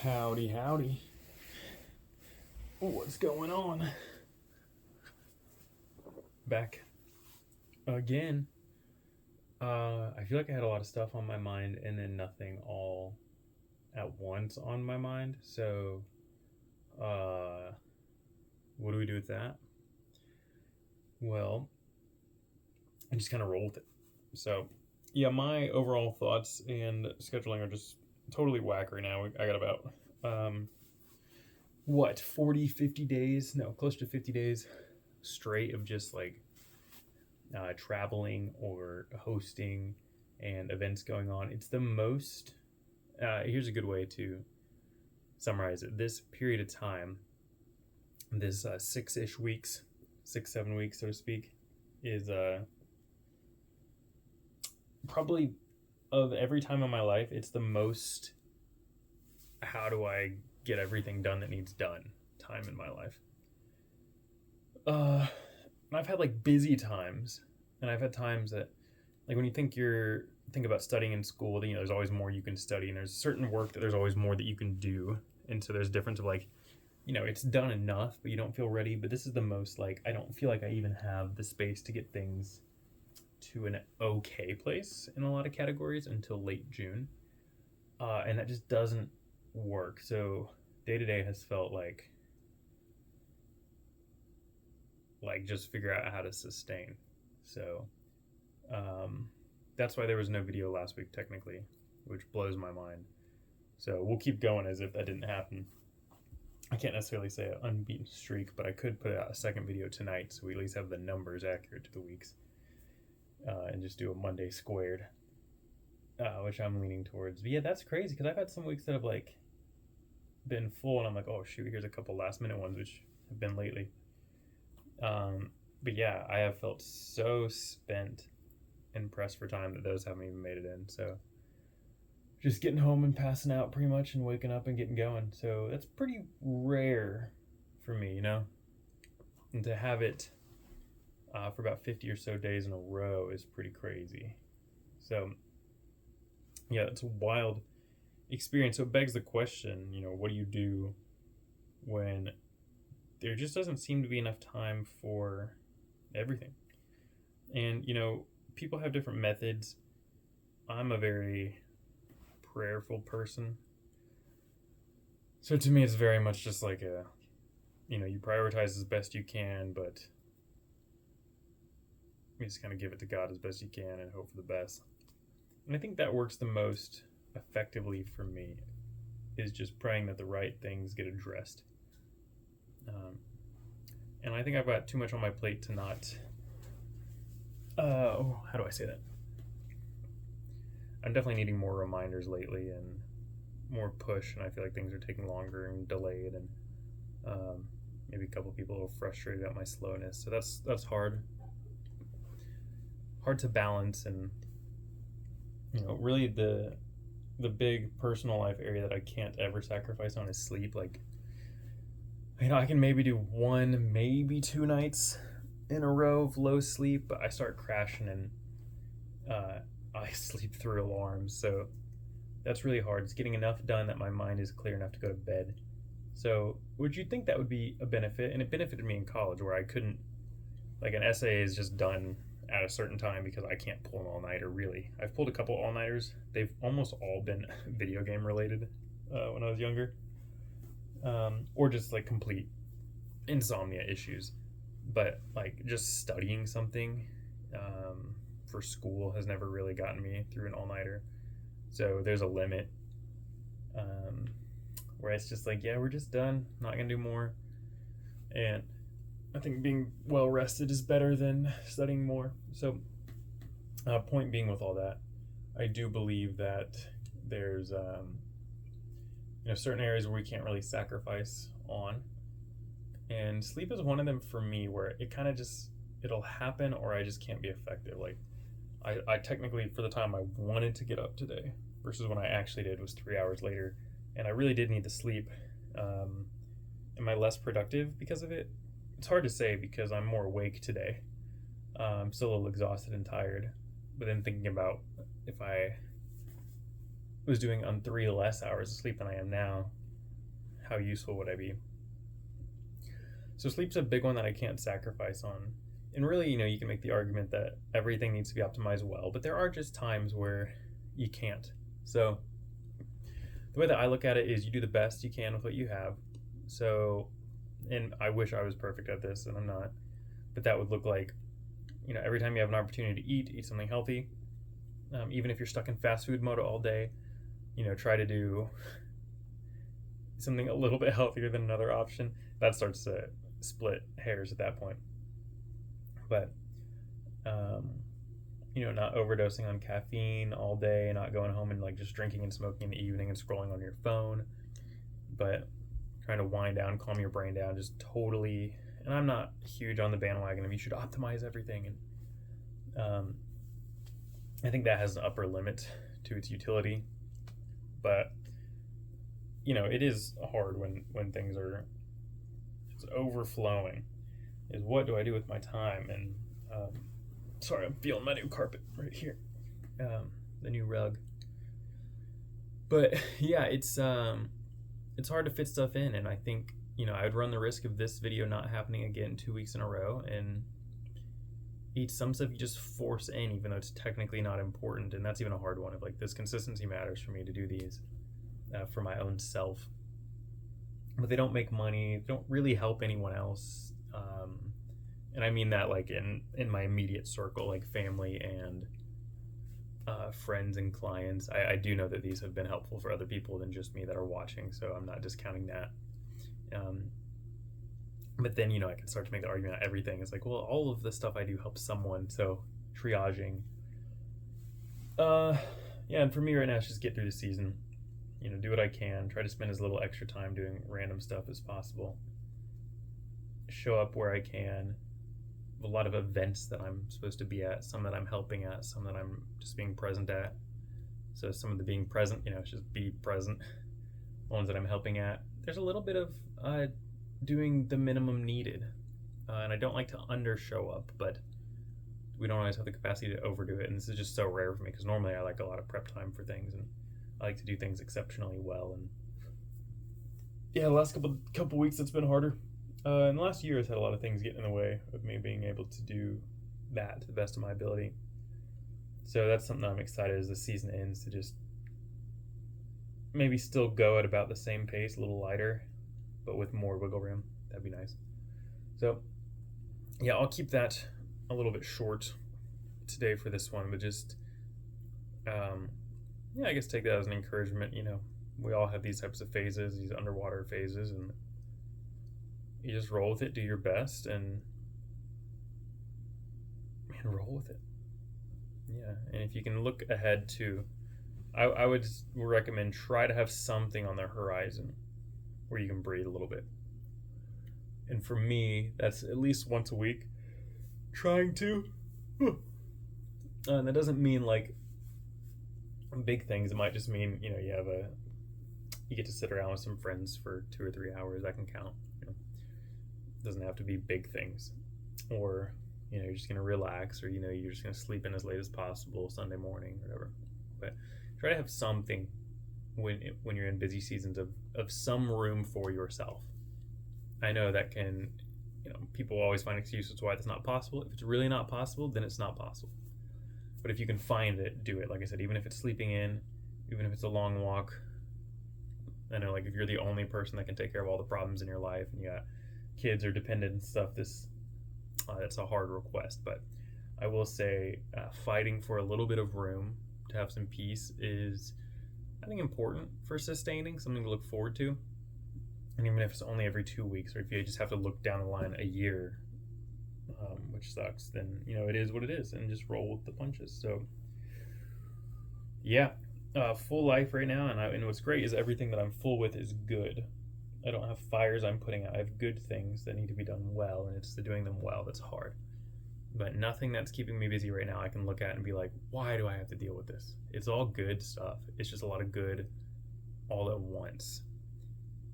Howdy, howdy. What's going on? Back again. I feel like I had a lot of stuff on my mind and then nothing all at once on my mind. So, what do we do with that? Well, I just kind of roll with it. So, yeah, my overall thoughts and scheduling are just totally whack right now. I got about, 40, 50 days? No, close to 50 days straight of just like traveling or hosting and events going on. It's the most, here's a good way to summarize it. This period of time, this 6-ish weeks, 6-7 weeks, so to speak, is probably of every time in my life, it's the most how do I get everything done that needs done time in my life. I've had like busy times, and I've had times that, like, when you think about studying in school, then, there's always more you can study, and there's certain work that there's always more that you can do, and so there's a difference of like, it's done enough, but you don't feel ready. But this is the most like I don't feel like I even have the space to get things to an okay place in a lot of categories until late June, and that just doesn't work. So day to day has felt like just figure out how to sustain. So that's why there was no video last week technically, which blows my mind. So we'll keep going as if that didn't happen. I can't necessarily say an unbeaten streak, but I could put out a second video tonight so we at least have the numbers accurate to the weeks, and just do a Monday squared, which I'm leaning towards. But yeah, that's crazy because I've had some weeks that have like been full, and I'm like, oh shoot, here's a couple last minute ones, which have been lately. But yeah, I have felt so spent and pressed for time that those haven't even made it in. So just getting home and passing out pretty much and waking up and getting going. So that's pretty rare for me, and to have it for about 50 or so days in a row is pretty crazy. So yeah, it's a wild experience. So it begs the question, what do you do when there just doesn't seem to be enough time for everything? And, people have different methods. I'm a very prayerful person. So to me, it's very much just like you prioritize as best you can, but you just kind of give it to God as best you can and hope for the best. And I think that works the most effectively for me, is just praying that the right things get addressed. And I think I've got too much on my plate to not, how do I say that? I'm definitely needing more reminders lately and more push, and I feel like things are taking longer and delayed, and maybe a couple people are frustrated at my slowness. So that's hard to balance. And really the big personal life area that I can't ever sacrifice on is sleep. Like, I can maybe do 1, maybe 2 nights in a row of low sleep, but I start crashing and I sleep through alarms. So that's really hard. It's getting enough done that my mind is clear enough to go to bed. So would you think that would be a benefit? And it benefited me in college, where I couldn't, like, an essay is just done at a certain time because I can't pull an all-nighter, really. I've pulled a couple all-nighters. They've almost all been video game related when I was younger, or just like complete insomnia issues. But like just studying something for school has never really gotten me through an all-nighter. So there's a limit where it's just like, yeah, we're just done, not gonna do more. And I think being well rested is better than studying more. So point being with all that, I do believe that there's certain areas where we can't really sacrifice on, and sleep is one of them for me, where it kind of just, it'll happen, or I just can't be effective. Like I technically, for the time I wanted to get up today versus when I actually did, was 3 hours later, and I really did need the sleep. Am I less productive because of it? It's hard to say because I'm more awake today. I'm still a little exhausted and tired, but then thinking about if I was doing on 3 less hours of sleep than I am now, how useful would I be? So sleep's a big one that I can't sacrifice on. And really, you can make the argument that everything needs to be optimized well, but there are just times where you can't. So the way that I look at it is you do the best you can with what you have. So, and I wish I was perfect at this, and I'm not, but that would look like, every time you have an opportunity to eat something healthy. Even if you're stuck in fast food mode all day, try to do something a little bit healthier than another option. That starts to split hairs at that point. But, not overdosing on caffeine all day, not going home and like just drinking and smoking in the evening and scrolling on your phone, but trying to wind down, calm your brain down, just totally. And I'm not huge on the bandwagon of you should optimize everything. And I think that has an upper limit to its utility. But, it is hard when things are overflowing, is what do I do with my time? And sorry, I'm feeling my new carpet right here, the new rug. But yeah, it's hard to fit stuff in, and I think I would run the risk of this video not happening again 2 weeks in a row, and some stuff you just force in even though it's technically not important, and that's even a hard one of like, this consistency matters for me to do these for my own self, but they don't make money, they don't really help anyone else, and I mean that like in my immediate circle, like family and friends and clients. I do know that these have been helpful for other people than just me that are watching, so I'm not discounting that. But then I can start to make the argument that everything is like, well, all of the stuff I do helps someone, so triaging. Yeah, and for me right now, it's just get through the season, do what I can, try to spend as little extra time doing random stuff as possible, show up where I can. A lot of events that I'm supposed to be at, some that I'm helping at, some that I'm just being present at. So some of the being present, it's just be present. Ones that I'm helping at, there's a little bit of doing the minimum needed, and I don't like to under show up, but we don't always have the capacity to overdo it, and this is just so rare for me because normally I like a lot of prep time for things, and I like to do things exceptionally well. And yeah, the last couple weeks it's been harder. And the last year has had a lot of things getting in the way of me being able to do that to the best of my ability. So that's something I'm excited as the season ends to just maybe still go at about the same pace, a little lighter, but with more wiggle room. That'd be nice. So yeah, I'll keep that a little bit short today for this one, but just I guess take that as an encouragement. We all have these types of phases, these underwater phases, and you just roll with it, do your best, and roll with it. Yeah, and if you can look ahead to, I would recommend try to have something on the horizon where you can breathe a little bit. And for me, that's at least once a week, trying to. And that doesn't mean like big things. It might just mean you get to sit around with some friends for 2 or 3 hours. That can count. It doesn't have to be big things, or you're just gonna relax, or you're just gonna sleep in as late as possible Sunday morning or whatever. But try to have something when you're in busy seasons of some room for yourself. I know that can, people always find excuses why that's not possible. If it's really not possible, then it's not possible. But if you can find it, do it. Like I said, even if it's sleeping in, even if it's a long walk. I know, like if you're the only person that can take care of all the problems in your life, and you got kids or dependent and stuff, that's a hard request. But I will say fighting for a little bit of room to have some peace is, I think, important for sustaining, something to look forward to. And even if it's only every 2 weeks, or if you just have to look down the line a year, which sucks, then it is what it is, and just roll with the punches. So yeah, full life right now, and what's great is everything that I'm full with is good. I don't have fires I'm putting out. I have good things that need to be done well, and it's the doing them well that's hard. But nothing that's keeping me busy right now I can look at and be like, why do I have to deal with this? It's all good stuff. It's just a lot of good all at once.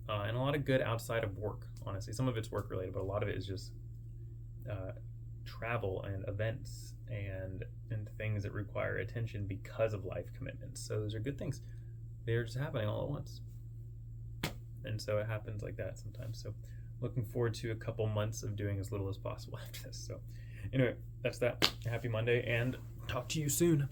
And a lot of good outside of work, honestly. Some of it's work related, but a lot of it is just travel and events and things that require attention because of life commitments. So those are good things. They're just happening all at once. And so it happens like that sometimes. So looking forward to a couple months of doing as little as possible after this. So anyway, that's that. Happy Monday, and talk to you soon.